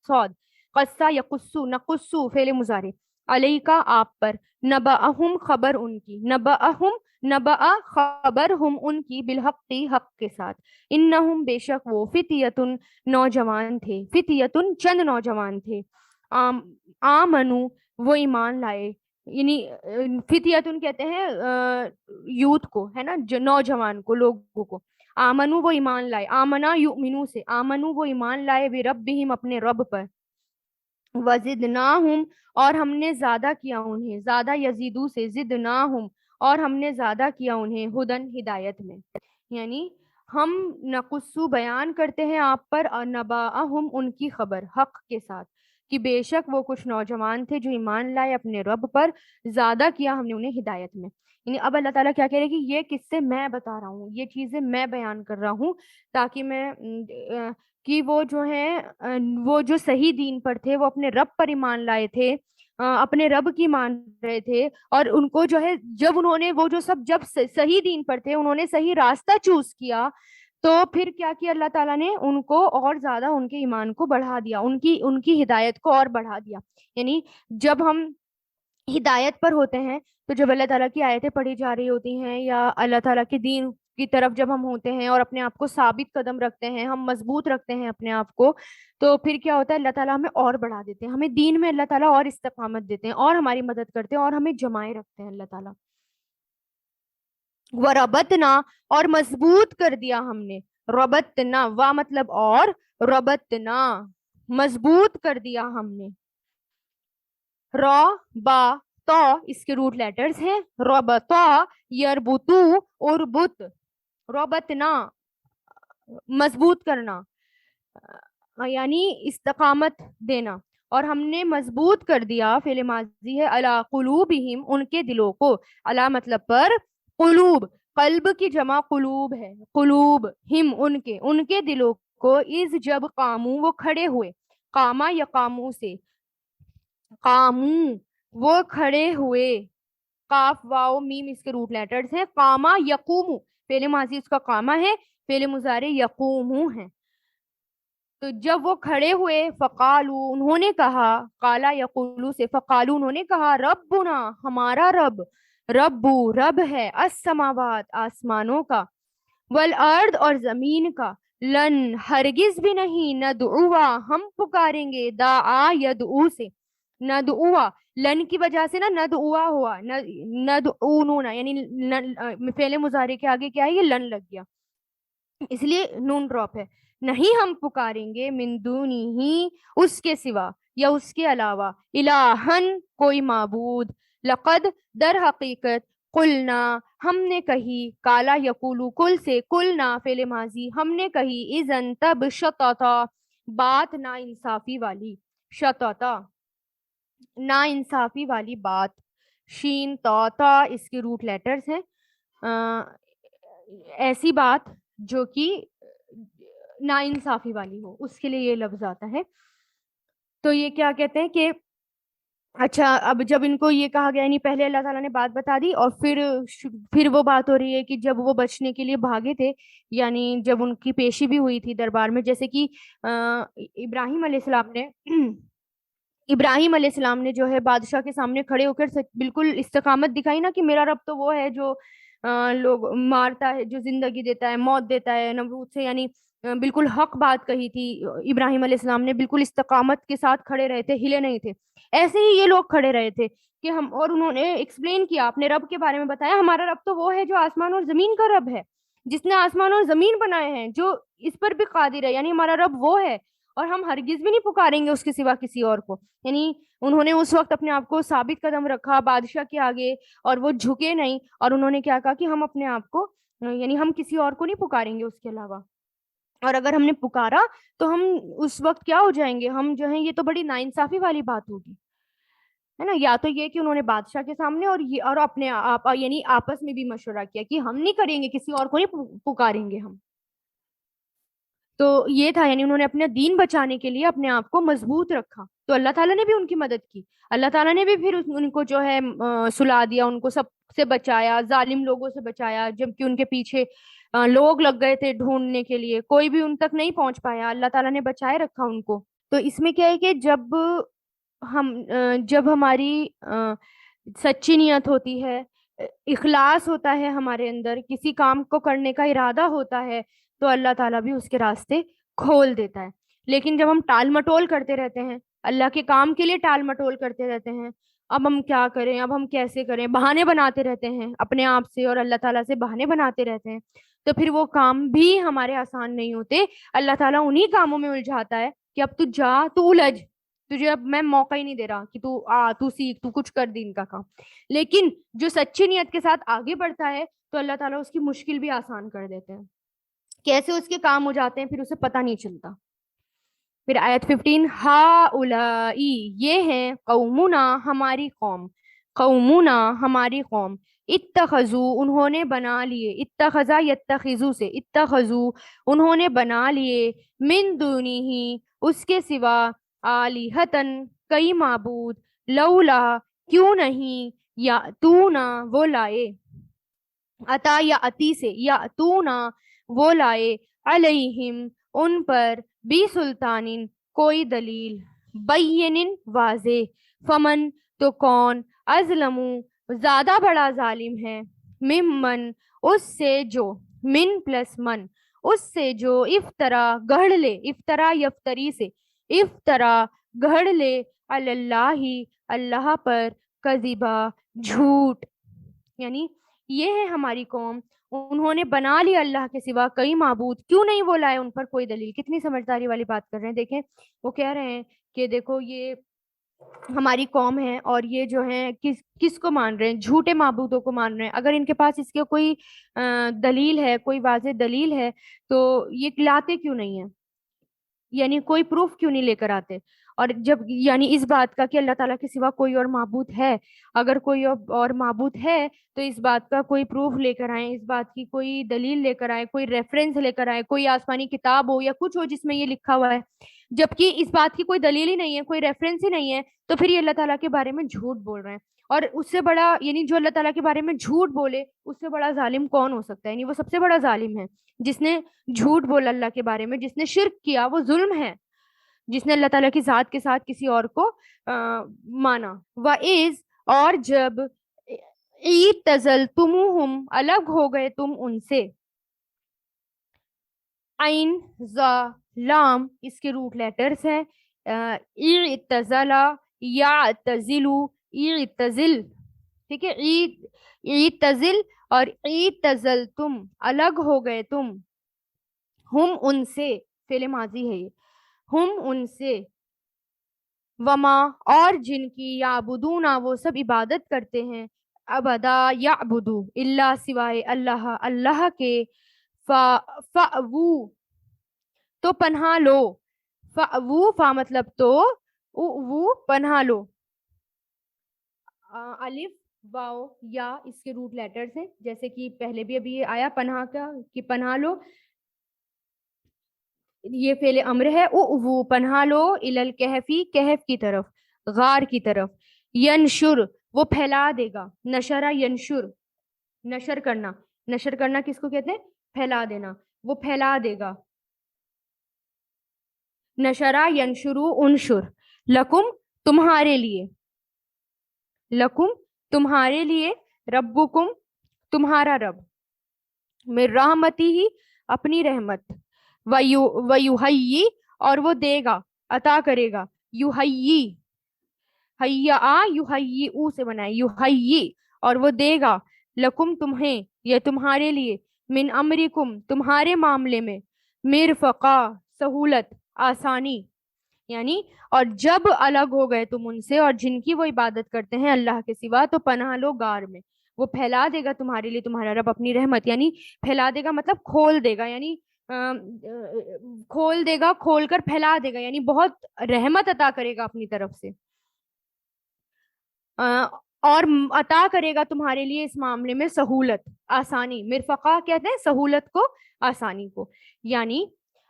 صاد، قصہ یقصو نقصو فعل مضارع. علیکا آپ پر، نبأہم خبر ان کی، نبأہم نبأ خبر ہم ان کی، بالحق حق کے ساتھ. انہم بے شک وہ، فتیتن نوجوان تھے، فتیتن چند نوجوان تھے. آمنو وہ ایمان لائے. یعنی فتیتن کہتے ہیں یوتھ کو، ہے نا، جو نوجوان کو، لوگوں کو. آمنو وہ ایمان لائے، آمنا یؤمنو سے، آمنو وہ ایمان لائے بربہم اپنے رب پر. وزدناہم اور ہم نے زیادہ کیا انہیں، زیادہ یزیدو سے، زدناہم اور ہم نے زیادہ کیا انہیں، ہدن ہدایت میں. یعنی ہم نقصو بیان کرتے ہیں آپ پر، نباہم ان کی خبر حق کے ساتھ، کہ بے شک وہ کچھ نوجوان تھے جو ایمان لائے اپنے رب پر، زیادہ کیا ہم نے انہیں ہدایت میں. یعنی اب اللہ تعالیٰ کیا کہہ رہے ہیں کہ یہ قصے میں بتا رہا ہوں، یہ چیزیں میں بیان کر رہا ہوں، تاکہ میں کہ وہ جو ہیں وہ جو صحیح دین پر تھے، وہ اپنے رب پر ایمان لائے تھے، اپنے رب کی مان رہے تھے. اور ان کو جو ہے جب انہوں نے وہ جو سب جب صحیح دین پر تھے، انہوں نے صحیح راستہ چوز کیا، تو پھر کیا کیا اللہ تعالیٰ نے ان کو اور زیادہ ان کے ایمان کو بڑھا دیا، ان کی ہدایت کو اور بڑھا دیا. یعنی جب ہم ہدایت پر ہوتے ہیں تو جب اللہ تعالیٰ کی آیتیں پڑھی جا رہی ہوتی ہیں یا اللہ تعالیٰ کے دین کی طرف جب ہم ہوتے ہیں اور اپنے آپ کو ثابت قدم رکھتے ہیں، ہم مضبوط رکھتے ہیں اپنے آپ کو، تو پھر کیا ہوتا ہے؟ اللہ تعالیٰ ہمیں اور بڑھا دیتے ہیں، ہمیں دین میں اللہ تعالیٰ اور استقامت دیتے ہیں اور ہماری مدد کرتے ہیں اور ہمیں جمائے رکھتے ہیں اللہ تعالیٰ. وربطنا اور مضبوط کر دیا ہم نے. ربطنا وا مطلب اور، ربطنا مضبوط کر دیا ہم نے. را با تو اس کے روٹ لیٹرز ہیں. ربطا یربطو اربط، ربطنا مضبوط کرنا یعنی استقامت دینا. اور ہم نے مضبوط کر دیا فعل ماضی ہے، علی قلوبہم ان کے دلوں کو. علی مطلب پر، قلوب قلب کی جمع قلوب ہے، قلوب ہم ان کے دلوں کو، از جب قامو وہ کھڑے ہوئے. قاما یا قامو سے، قامو وہ کھڑے ہوئے. قاف واو میم اس کے روٹ لیٹرز ہیں. قاما یقومو فعل ماضی اس کا قاما ہے، فعل مضارع یقومو ہے. تو جب وہ کھڑے ہوئے، فقالو انہوں نے کہا، قالا یقولو سے، فقالو انہوں نے کہا، ربنا ہمارا رب، ربو رب ہے، السماوات آسمانوں کا، والارض اور زمین کا، لن ہرگز بھی نہیں، ندعوا ہم پکاریں گے، دعا یدعو سے، ندعوا لن کی وجہ سے نا ندعوا ہوا، ندعونون یعنی فعل مضارع کے آگے کیا ہے؟ یہ لن لگ گیا، اس لیے نون ڈراپ ہے. نہیں ہم پکاریں گے، من دونی ہی اس کے سوا یا اس کے علاوہ، الہن کوئی معبود، لقد در حقیقت، قلنا ہم نے کہی، کالا یقولو کل سے، کل نا فعل ماضی، ہم نے کہی، اذن تب، شططا بات نا انصافی والی، شططا نا انصافی والی بات، شین تا تا اس کے روٹ لیٹرز ہیں، ایسی بات جو کہ نا انصافی والی ہو، اس کے لیے یہ لفظ آتا ہے. تو یہ کیا کہتے ہیں کہ اچھا، اب جب ان کو یہ کہا گیا، یعنی پہلے اللہ تعالیٰ نے بات بتا دی، اور پھر وہ بات ہو رہی ہے کہ جب وہ بچنے کے لیے بھاگے تھے، یعنی جب ان کی پیشی بھی ہوئی تھی دربار میں، جیسے کہ ابراہیم علیہ السلام نے ابراہیم علیہ السلام نے جو ہے بادشاہ کے سامنے کھڑے ہو کر بالکل استقامت دکھائی نا، کہ میرا رب تو وہ ہے جو لوگ مارتا ہے، جو زندگی دیتا ہے، موت دیتا ہے نمرود سے، یعنی بالکل حق بات کہی تھی ابراہیم علیہ السلام نے، بالکل استقامت کے ساتھ کھڑے رہے تھے، ہلے نہیں تھے. ایسے ہی یہ لوگ کھڑے رہے تھے کہ ہم، اور انہوں نے ایکسپلین کیا اپنے رب کے بارے میں، بتایا ہمارا رب تو وہ ہے جو آسمان اور زمین کا رب ہے، جس نے آسمان اور زمین بنائے ہیں، جو اس پر بھی قادر ہے، یعنی ہمارا رب وہ ہے، اور ہم ہرگز بھی نہیں پکاریں گے اس کے سوا کسی اور کو. یعنی انہوں نے اس وقت اپنے آپ کو ثابت قدم رکھا بادشاہ کے آگے، اور وہ جھکے نہیں، اور انہوں نے کیا کہا کہ ہم اپنے آپ کو، یعنی ہم کسی اور کو نہیں پکاریں گے اس کے علاوہ، اور اگر ہم نے پکارا تو ہم اس وقت کیا ہو جائیں گے، ہم جو ہیں یہ تو بڑی ناانصافی والی بات ہوگی، ہے نا. یا تو یہ کہ انہوں نے بادشاہ کے سامنے اور اپنے آپ، یعنی آپس میں بھی مشورہ کیا کہ ہم نہیں کریں گے، کسی اور کو نہیں پکاریں گے ہم. تو یہ تھا، یعنی انہوں نے اپنا دین بچانے کے لیے اپنے آپ کو مضبوط رکھا، تو اللہ تعالیٰ نے بھی ان کی مدد کی. اللہ تعالیٰ نے بھی پھر ان کو جو ہے سلا دیا، ان کو سب سے بچایا، ظالم لوگوں سے بچایا، جبکہ ان کے پیچھے لوگ لگ گئے تھے ڈھونڈنے کے لیے، کوئی بھی ان تک نہیں پہنچ پایا، اللہ تعالیٰ نے بچائے رکھا ان کو. تو اس میں کیا ہے کہ جب ہماری سچی نیت ہوتی ہے، اخلاص ہوتا ہے ہمارے اندر، کسی کام کو کرنے کا ارادہ ہوتا ہے، تو اللہ تعالیٰ بھی اس کے راستے کھول دیتا ہے. لیکن جب ہم ٹال مٹول کرتے رہتے ہیں، اللہ کے کام کے لیے ٹال مٹول کرتے رہتے ہیں، اب ہم کیا کریں، اب ہم کیسے کریں، بہانے بناتے رہتے ہیں اپنے آپ سے اور اللہ تعالیٰ سے بہانے بناتے رہتے ہیں، تو پھر وہ کام بھی ہمارے آسان نہیں ہوتے. اللہ تعالیٰ انہی کاموں میں الجھاتا ہے کہ اب تو جا، تو الجھ، تجھے اب میں موقع ہی نہیں دے رہا کہ تو سیکھ، تو کچھ کر دین کا کام. لیکن جو سچی نیت کے ساتھ آگے بڑھتا ہے تو اللہ تعالیٰ اس کی مشکل بھی آسان کر دیتے ہیں، کیسے اس کے کام ہو جاتے ہیں پھر اسے پتہ نہیں چلتا. پھر آیت 15، ہا اولائی، یہ ہیں، قومنا ہماری قوم، قومنا ہماری قوم، اتخذو انہوں نے بنا لیے، اتخذا یتخذو سے، اتخذو انہوں نے بنا لیے، من دونہی اس کے سوا، آلیہتن کئی معبود، لولا کیوں نہیں، یا تونا وہ لائے، عطا یا عطی سے، یا تونا وہ لائے، علیہم ان پر، بی سلطان کوئی دلیل، بین واضح، فمن تو کون، ازلمو زیادہ بڑا ظالم ہے، ممن اس سے جو، من پلس من اس سے جو، افطرا گڑھ لے، افطرا یفتری سے، افطرا گڑھ لے، اللہ اللہ پر، کذبا جھوٹ. یعنی یہ ہے ہماری قوم، انہوں نے بنا لیا اللہ کے سوا کئی معبود، کیوں نہیں وہ لائے ان پر کوئی دلیل. کتنی سمجھداری والی بات کر رہے ہیں. دیکھیں وہ کہہ رہے ہیں کہ دیکھو یہ ہماری قوم ہے، اور یہ جو ہے کس کو مان رہے ہیں، جھوٹے معبودوں کو مان رہے ہیں. اگر ان کے پاس اس کے کوئی دلیل ہے، کوئی واضح دلیل ہے، تو یہ لاتے کیوں نہیں ہیں، یعنی کوئی پروف کیوں نہیں لے کر آتے. اور جب یعنی اس بات کا کہ اللہ تعالیٰ کے سوا کوئی اور معبود ہے، اگر کوئی اور معبود ہے تو اس بات کا کوئی پروف لے کر آئیں، اس بات کی کوئی دلیل لے کر آئیں، کوئی ریفرنس لے کر آئیں، کوئی آسمانی کتاب ہو یا کچھ ہو جس میں یہ لکھا ہوا ہے. جبکہ اس بات کی کوئی دلیل ہی نہیں ہے، کوئی ریفرنس ہی نہیں ہے، تو پھر یہ اللہ تعالیٰ کے بارے میں جھوٹ بول رہے ہیں. اور اس سے بڑا، یعنی جو اللہ تعالیٰ کے بارے میں جھوٹ بولے، اس سے بڑا ظالم کون ہو سکتا ہے. یعنی وہ سب سے بڑا ظالم ہے جس نے جھوٹ بولا اللہ کے بارے میں، جس نے شرک کیا، وہ ظلم ہے. جس نے اللہ تعالیٰ کی ذات کے ساتھ کسی اور کو مانا. وَإِذْ اور جب، اعتزلتموہم الگ ہو گئے تم ان سے، عین زا لام اس کے روٹ لیٹرز ہیں، اعتزلا یعتزلو اعتزل، ٹھیک ہے، اعتزل اور اعتزلتم الگ ہو گئے تم، ہم ان سے، فعل ماضی ہے یہ، ہم ان سے، وما اور جن کی، یعبدون وہ سب عبادت کرتے ہیں، ابدا یعبدو اللہ سوائے اللہ اللہ کے، فَأْوُو تو پناہ لو، فَأْوُو فا مطلب تو، وہ پناہ لو، الف واو یا اس کے روٹ لیٹرز ہیں، جیسے کہ پہلے بھی ابھی یہ آیا پناہ کا کہ پناہ لو، یہ فعل امر ہے، وہ پناہ لو، الکہفی کہف کی طرف، غار کی طرف، ینشر وہ پھیلا دے گا، نشرہ ینشر نشر کرنا، نشر کرنا کس کو کہتے ہیں؟ پھیلا دینا، وہ پھیلا دے گا، نشرہ ینشرو انشر، لکم تمہارے لیے، لکم تمہارے لیے، ربکم تمہارا رب، من رحمتی ہی اپنی رحمت، ویحیی اور وہ دے گا عطا کرے گا، یحیی حیا یحیی او سے بنائے، یحیی اور وہ دے گا، لکم تمہیں یا تمہارے لیے، من امرکم تمہارے معاملے میں، مرفقا سہولت آسانی، یعنی اور جب الگ ہو گئے تم ان سے اور جن کی وہ عبادت کرتے ہیں اللہ کے سوا، تو پناہ لو غار میں، وہ پھیلا دے گا تمہارے لیے تمہارا رب اپنی رحمت، یعنی پھیلا دے گا مطلب کھول دے گا، یعنی کھول دے گا، کھول کر پھیلا دے گا، یعنی بہت رحمت عطا کرے گا اپنی طرف سے، اور عطا کرے گا تمہارے لیے اس معاملے میں سہولت آسانی، مرفقہ کہتے ہیں سہولت کو، آسانی کو، یعنی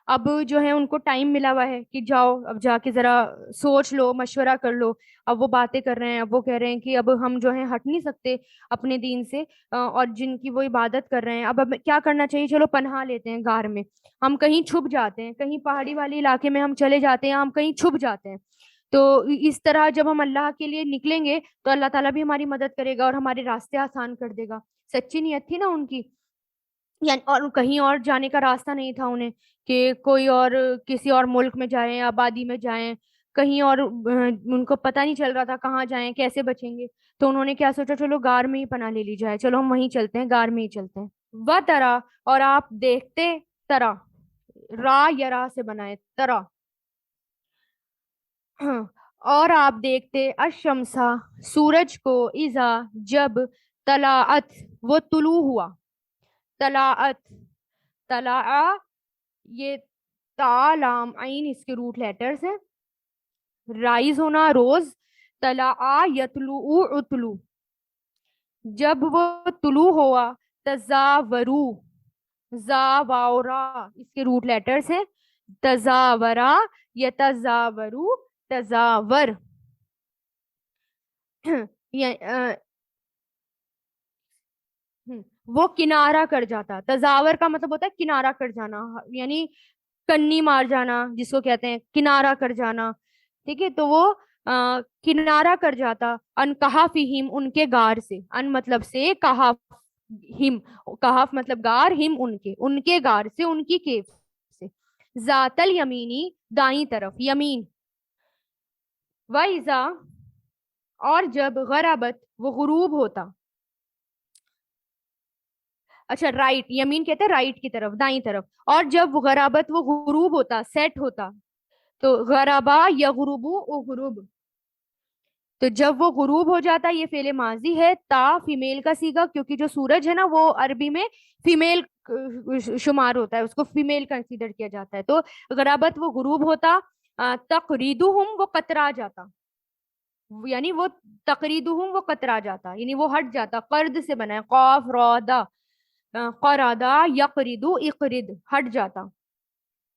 اب جو ہے ان کو ٹائم ملا ہوا ہے کہ جاؤ اب جا کے ذرا سوچ لو، مشورہ کر لو، اب وہ باتیں کر رہے ہیں، اب وہ کہہ رہے ہیں کہ اب ہم جو ہے ہٹ نہیں سکتے اپنے دین سے، اور جن کی وہ عبادت کر رہے ہیں، اب کیا کرنا چاہیے؟ چلو پناہ لیتے ہیں غار میں، ہم کہیں چھپ جاتے ہیں، کہیں پہاڑی والے علاقے میں ہم چلے جاتے ہیں، ہم کہیں چھپ جاتے ہیں، تو اس طرح جب ہم اللہ کے لیے نکلیں گے تو اللہ تعالیٰ بھی ہماری مدد کرے گا اور ہمارے راستے آسان کر دے گا، سچی نیت تھی نا ان کی، یعنی اور کہیں اور جانے کا راستہ نہیں تھا انہیں کہ کوئی اور کسی اور ملک میں جائیں، آبادی میں جائیں، کہیں اور ان کو پتہ نہیں چل رہا تھا کہاں جائیں، کیسے بچیں گے، تو انہوں نے کیا سوچا، چلو غار میں ہی پناہ لے لی جائے، چلو ہم وہیں چلتے ہیں، غار میں ہی چلتے ہیں، و ترا اور آپ دیکھتے، ترا را یرا سے بنائے ترا، اور آپ دیکھتے، الشمسا سورج کو، اذا جب، طلعت وہ طلوع ہوا، طلعت طلع یہ تا لام عین اس کے روٹ لیٹرز ہیں، رائز ہونا روز، طلع یطلع اطلو جب وہ طلوع ہوا، تزاورو زا واورا اس کے روٹ لیٹرز ہیں، تزاورا یتزاورو تزاور وہ کنارہ کر جاتا، تزاور کا مطلب ہوتا ہے کنارہ کر جانا، یعنی کنی مار جانا جس کو کہتے ہیں، کنارہ کر جانا، ٹھیک ہے، تو وہ کنارہ کر جاتا، ان کہفہم ان کے غار سے، ان مطلب سے، کہف ہم کہف مطلب غار، ہم ان کے غار سے، ان کی کیف سے، ذات الیمینی دائیں طرف، یمین، وَإِذَا اور جب، غربت وہ غروب ہوتا، اچھا رائٹ، یمین کہتے ہیں رائٹ کی طرف، دائیں طرف، اور جب غرابت وہ غروب ہوتا، سیٹ ہوتا، تو غربا یغربو اغرب، تو جب وہ غروب ہو جاتا، یہ فعل ماضی ہے، تا فیمیل کا سیگا، کیونکہ جو سورج ہے نا وہ عربی میں فیمیل شمار ہوتا ہے، اس کو فیمیل کنسیڈر کیا جاتا ہے، تو غرابت وہ غروب ہوتا، تقریدہم وہ قطرا جاتا، یعنی وہ تقریدہم وہ قطرا جاتا، یعنی وہ ہٹ جاتا، قرد سے بنا ہے، قاف را دا، قرادا یقردو اقرد ہٹ جاتا،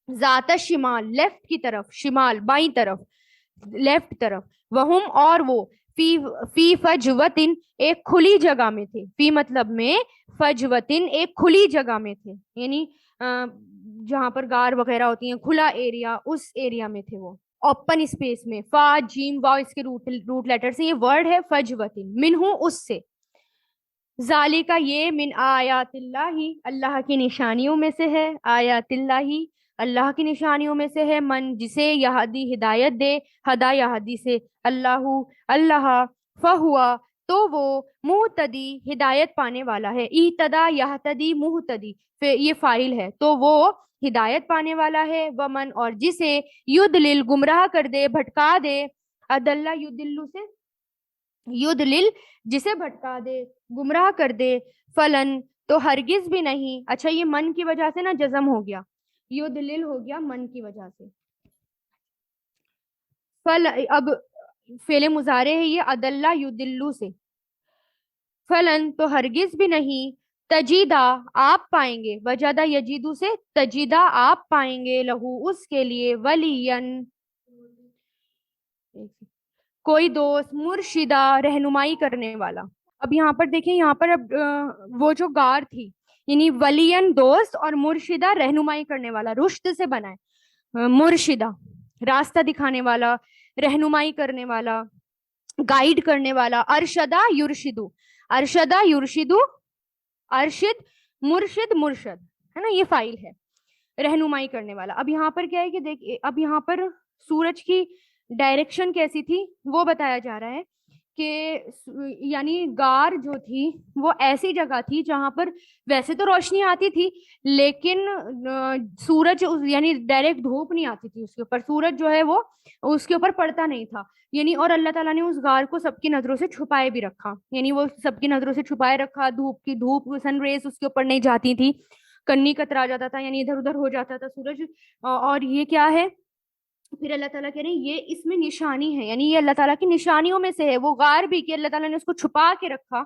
ذات شمال لیفٹ کی طرف، شمال بائیں طرف، لیفٹ طرف، وہم اور وہ، فی فجوتن ایک کھلی جگہ میں تھے، فی مطلب میں، فجوتن ایک کھلی جگہ میں تھے، یعنی جہاں پر غار وغیرہ ہوتی ہیں، کھلا ایریا، اس ایریا میں تھے وہ، اوپن اسپیس میں، فا جیم واو اس کے روٹ لیٹر سے، یہ ورڈ ہے فجوتن، منہو اس سے، ذالکا یہ، من آیات اللہ اللہ کی نشانیوں میں سے ہے، آیات اللہ اللہ کی نشانیوں میں سے ہے، من جسے یہدی ہدایت دے، ہدا یہدی سے، اللہ اللہ، فہوا تو وہ، مہتدی ہدایت پانے والا ہے، اہتدا یہتدی مہتدی یہ فاعل ہے، تو وہ ہدایت پانے والا ہے، ومن اور جسے، یدلل گمراہ کر دے، بھٹکا دے، ادلہ یدلو سے یدلل جسے بھٹکا دے، گمراہ کر دے، فلن تو ہرگز بھی نہیں. اچھا یہ من کی وجہ سے نا جزم ہو گیا، یدلل ہو گیا من کی وجہ سے. اب فعل مضارع ہے یہ ادلہ یدلو سے. فلن تو ہرگز بھی نہیں، تجیدہ آپ پائیں گے، وجدہ یجیدو سے تجیدہ آپ پائیں گے، لہو اس کے لیے، ولین کوئی دوست، مرشدہ رہنمائی کرنے والا. اب یہاں پر دیکھیں، یہاں پر اب وہ جو غار تھی یعنی ولین دوست اور مرشدہ رہنمائی کرنے والا، رشد سے بنا ہے، مرشدہ راستہ دکھانے والا، رہنمائی کرنے والا، گائیڈ کرنے والا. ارشدہ یرشدو، ارشدہ یرشدو، ارشد مرشد مرشد ہے نا، یہ فائل ہے، رہنمائی کرنے والا. اب یہاں پر کیا ہے کہ دیکھ، اب یہاں پر سورج کی ڈائریکشن کیسی تھی وہ بتایا جا رہا ہے کہ یعنی غار جو تھی وہ ایسی جگہ تھی جہاں پر ویسے تو روشنی آتی تھی لیکن سورج یعنی ڈائریکٹ دھوپ نہیں آتی تھی اس کے اوپر، سورج جو ہے وہ اس کے اوپر پڑتا نہیں تھا یعنی. اور اللہ تعالیٰ نے اس غار کو سب کی نظروں سے چھپائے بھی رکھا، یعنی وہ سب کی نظروں سے چھپائے رکھا، دھوپ سن ریز اس کے اوپر نہیں جاتی تھی، کنی کترا جاتا تھا یعنی ادھر ادھر ہو جاتا تھا سورج. اور یہ کیا ہے پھر اللہ تعالیٰ کہہ رہے ہیں یہ اس میں نشانی ہے، یعنی یہ اللہ تعالیٰ کی نشانیوں میں سے ہے. وہ غار بھی کہ اللہ تعالیٰ نے اس کو چھپا کے رکھا،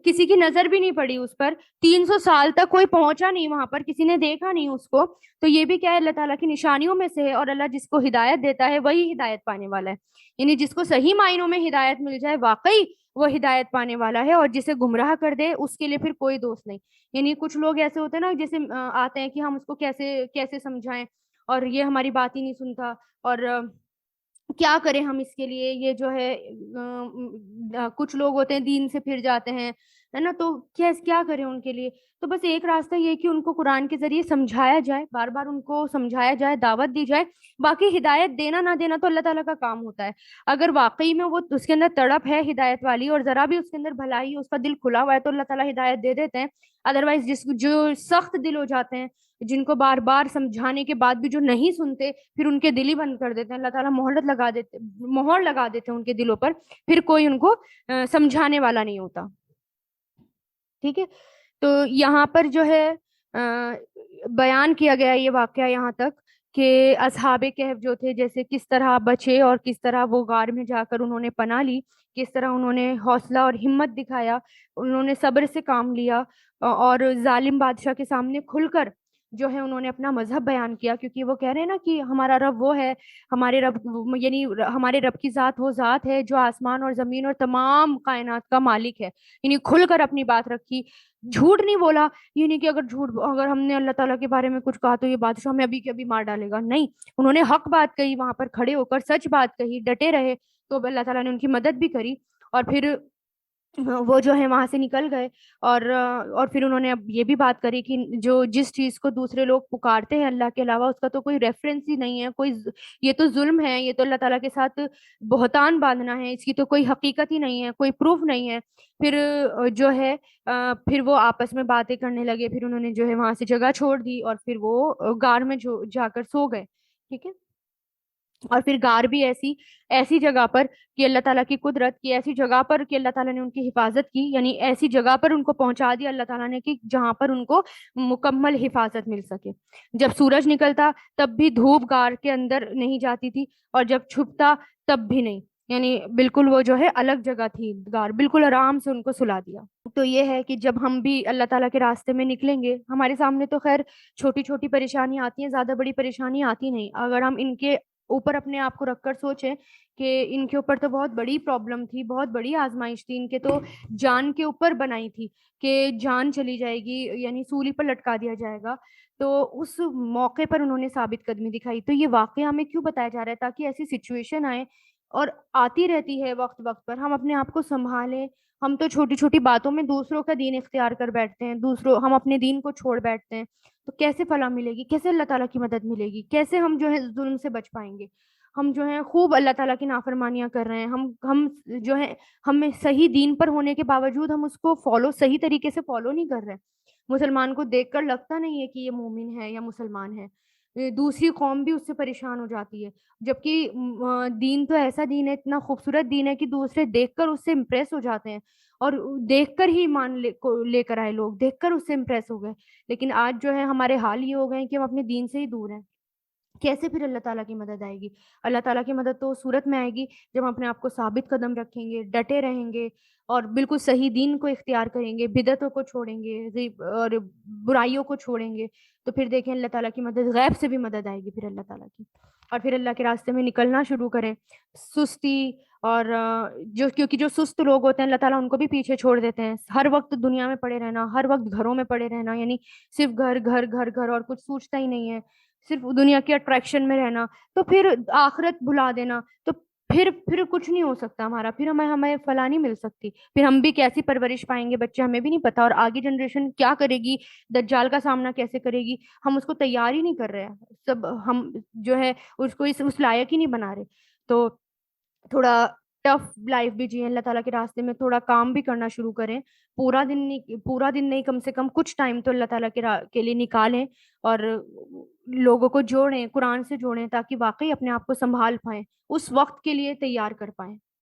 کسی کی نظر بھی نہیں پڑی اس پر، 300 سال تک کوئی پہنچا نہیں وہاں پر، کسی نے دیکھا نہیں اس کو. تو یہ بھی کیا ہے اللہ تعالیٰ کی نشانیوں میں سے ہے. اور اللہ جس کو ہدایت دیتا ہے وہی ہدایت پانے والا ہے، یعنی جس کو صحیح معنوں میں ہدایت مل جائے واقعی وہ ہدایت پانے والا ہے، اور جسے گمراہ کر دے اس کے لیے پھر کوئی دوست نہیں. یعنی کچھ لوگ ایسے ہوتے ہیں نا جیسے آتے ہیں کہ ہم اس کو کیسے کیسے سمجھائیں اور یہ ہماری بات ہی نہیں سنتا، اور کیا کریں ہم اس کے لیے. یہ جو ہے کچھ لوگ ہوتے ہیں دین سے پھر جاتے ہیں ہے نا، تو کیا کریں ان کے لیے. تو بس ایک راستہ یہ کہ ان کو قرآن کے ذریعے سمجھایا جائے، بار بار ان کو سمجھایا جائے، دعوت دی جائے. باقی ہدایت دینا نہ دینا تو اللہ تعالیٰ کا کام ہوتا ہے. اگر واقعی میں وہ اس کے اندر تڑپ ہے ہدایت والی اور ذرا بھی اس کے اندر بھلائی، اس کا دل کھلا ہوا ہے تو اللہ تعالیٰ ہدایت دے دیتے ہیں. ادروائز جو سخت دل ہو جاتے ہیں، جن کو بار بار سمجھانے کے بعد بھی جو نہیں سنتے، پھر ان کے دل ہی بند کر دیتے ہیں. اللہ تعالیٰ مہر لگا دیتے ہیں ان کے دلوں پر، پھر کوئی ان کو سمجھانے والا نہیں ہوتا. ٹھیک ہے، تو یہاں پر جو ہے بیان کیا گیا یہ واقعہ یہاں تک کہ اصحاب کہف جو تھے جیسے کس طرح بچے اور کس طرح وہ غار میں جا کر انہوں نے پناہ لی، کس طرح انہوں نے حوصلہ اور ہمت دکھایا، انہوں نے صبر سے کام لیا اور ظالم بادشاہ کے سامنے کھل کر جو ہے انہوں نے اپنا مذہب بیان کیا. کیونکہ وہ کہہ رہے ہیں نا کہ ہمارا رب وہ ہے، ہمارے رب یعنی ہمارے رب کی ذات وہ ذات ہے جو آسمان اور زمین اور تمام کائنات کا مالک ہے. یعنی کھل کر اپنی بات رکھی، جھوٹ نہیں بولا. یہ نہیں کہ اگر ہم نے اللہ تعالیٰ کے بارے میں کچھ کہا تو یہ بادشاہ ہمیں ابھی کے ابھی مار ڈالے گا. نہیں، انہوں نے حق بات کہی، وہاں پر کھڑے ہو کر سچ بات کہی، ڈٹے رہے، تو اللہ تعالیٰ نے ان کی مدد بھی کری. اور پھر وہ جو ہے وہاں سے نکل گئے. اور پھر انہوں نے اب یہ بھی بات کری کہ جس چیز کو دوسرے لوگ پکارتے ہیں اللہ کے علاوہ، اس کا تو کوئی ریفرنس ہی نہیں ہے، یہ تو ظلم ہے، یہ تو اللہ تعالیٰ کے ساتھ بہتان باندھنا ہے، اس کی تو کوئی حقیقت ہی نہیں ہے، کوئی پروف نہیں ہے. پھر جو ہے پھر وہ آپس میں باتیں کرنے لگے، پھر انہوں نے جو ہے وہاں سے جگہ چھوڑ دی اور پھر وہ غار میں جا کر سو گئے. ٹھیک ہے، اور پھر غار بھی ایسی جگہ پر کہ اللہ تعالیٰ کی قدرت کی، ایسی جگہ پر کہ اللہ تعالیٰ نے ان کی حفاظت کی، یعنی ایسی جگہ پر ان کو پہنچا دیا اللہ تعالیٰ نے کہ جہاں پر ان کو مکمل حفاظت مل سکے. جب سورج نکلتا تب بھی دھوپ غار کے اندر نہیں جاتی تھی، اور جب چھپتا تب بھی نہیں، یعنی بالکل وہ جو ہے الگ جگہ تھی غار، بالکل آرام سے ان کو سلا دیا. تو یہ ہے کہ جب ہم بھی اللہ تعالیٰ کے راستے میں نکلیں گے، ہمارے سامنے تو خیر چھوٹی چھوٹی پریشانی آتی ہیں، زیادہ بڑی پریشانی آتی نہیں. اگر ہم ان کے اوپر اپنے آپ کو رکھ کر سوچیں کہ ان کے اوپر تو بہت بڑی پرابلم تھی، بہت بڑی آزمائش تھی، ان کے تو جان کے اوپر بنائی تھی کہ جان چلی جائے گی، یعنی سولی پر لٹکا دیا جائے گا، تو اس موقع پر انہوں نے ثابت قدمی دکھائی. تو یہ واقعہ ہمیں کیوں بتایا جا رہا ہے؟ تاکہ ایسی سچویشن آئے، اور آتی رہتی ہے وقت وقت پر، ہم اپنے آپ کو سنبھالیں. ہم تو چھوٹی چھوٹی باتوں میں دوسروں کا دین اختیار کر بیٹھتے ہیں، ہم اپنے دین کو چھوڑ بیٹھتے ہیں. تو کیسے فلاح ملے گی؟ کیسے اللہ تعالیٰ کی مدد ملے گی؟ کیسے ہم جو ہے ظلم سے بچ پائیں گے؟ ہم جو ہیں خوب اللہ تعالیٰ کی نافرمانیاں کر رہے ہیں، ہم جو ہے ہمیں صحیح دین پر ہونے کے باوجود ہم اس کو صحیح طریقے سے فالو نہیں کر رہے. مسلمان کو دیکھ کر لگتا نہیں ہے کہ یہ مومن ہے یا مسلمان ہے. دوسری قوم بھی اس سے پریشان ہو جاتی ہے، جبکہ دین تو ایسا دین ہے، اتنا خوبصورت دین ہے کہ دوسرے دیکھ کر اس سے امپریس ہو جاتے ہیں، اور دیکھ کر ہی ایمان لے کر آئے لوگ، دیکھ کر اس سے امپریس ہو گئے۔ لیکن آج جو ہے ہمارے حال یہ ہو گئے ہیں کہ ہم اپنے دین سے ہی دور ہیں۔ کیسے پھر اللہ تعالیٰ کی مدد آئے گی؟ اللہ تعالیٰ کی مدد تو اس صورت میں آئے گی جب ہم اپنے آپ کو ثابت قدم رکھیں گے، ڈٹے رہیں گے، اور بالکل صحیح دین کو اختیار کریں گے، بدعتوں کو چھوڑیں گے، اور برائیوں کو چھوڑیں گے، تو پھر دیکھیں اللہ تعالیٰ کی مدد، غیب سے بھی مدد آئے گی پھر اللہ تعالیٰ کی، اور پھر اللہ کے راستے میں نکلنا شروع کریں۔ سستی اور کیونکہ جو سست لوگ ہوتے ہیں اللہ تعالیٰ ان کو بھی پیچھے چھوڑ دیتے ہیں۔ ہر وقت دنیا میں پڑے رہنا، ہر وقت گھروں میں پڑے رہنا، یعنی صرف گھر گھر گھر گھر، اور کچھ سوچتا ہی نہیں ہے، صرف دنیا کی اٹریکشن میں رہنا، تو پھر آخرت بھلا دینا، تو پھر کچھ نہیں ہو سکتا ہمارا، پھر ہمیں فلاح نہیں مل سکتی، پھر ہم بھی کیسی پرورش پائیں گے بچے ہمیں بھی نہیں پتا، اور آگے جنریشن کیا کرے گی، دجال کا سامنا کیسے کرے گی، ہم اس کو تیار ہی نہیں کر رہے ہیں، سب ہم جو ہے اس کو اس لائق ہی نہیں بنا رہے۔ تو تھوڑا ٹف لائف بھی جئیں، اللہ تعالیٰ کے راستے میں تھوڑا کام بھی کرنا شروع کریں، پورا دن نہیں، کم سے کم کچھ ٹائم تو اللہ تعالیٰ کے لیے نکالیں، اور لوگوں کو جوڑیں، قرآن سے جوڑیں، تاکہ واقعی اپنے آپ کو سنبھال پائیں، اس وقت کے لیے تیار کر پائیں۔